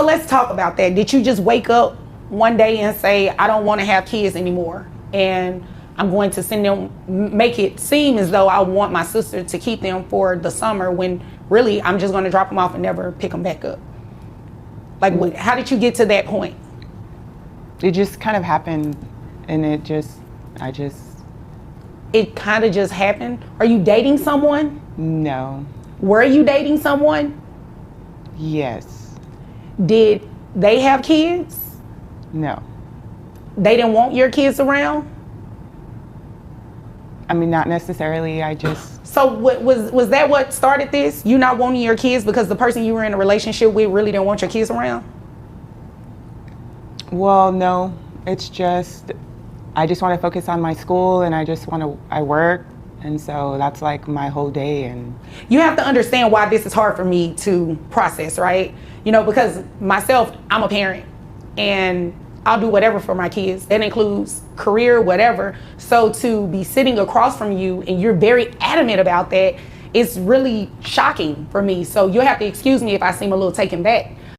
So let's talk about that. Did you just wake up one day and say, I don't want to have kids anymore, and I'm going to send them, make it seem as though I want my sister to keep them for the summer, when really I'm just going to drop them off and never pick them back up? Like, how did you get to that point? It just kind of happened, and it kind of just happened? Are you dating someone? No. Were you dating someone? Yes. Did they have kids? No. They didn't want your kids around? I mean, not necessarily. So was that what started this? You not wanting your kids because the person you were in a relationship with really didn't want your kids around? Well, no. It's just, I just want to focus on my school, and I work. And so that's like my whole day. And you have to understand why this is hard for me to process, right? You know, because myself, I'm a parent, and I'll do whatever for my kids. That includes career, whatever. So to be sitting across from you and you're very adamant about that, it's really shocking for me. So you'll have to excuse me if I seem a little taken back.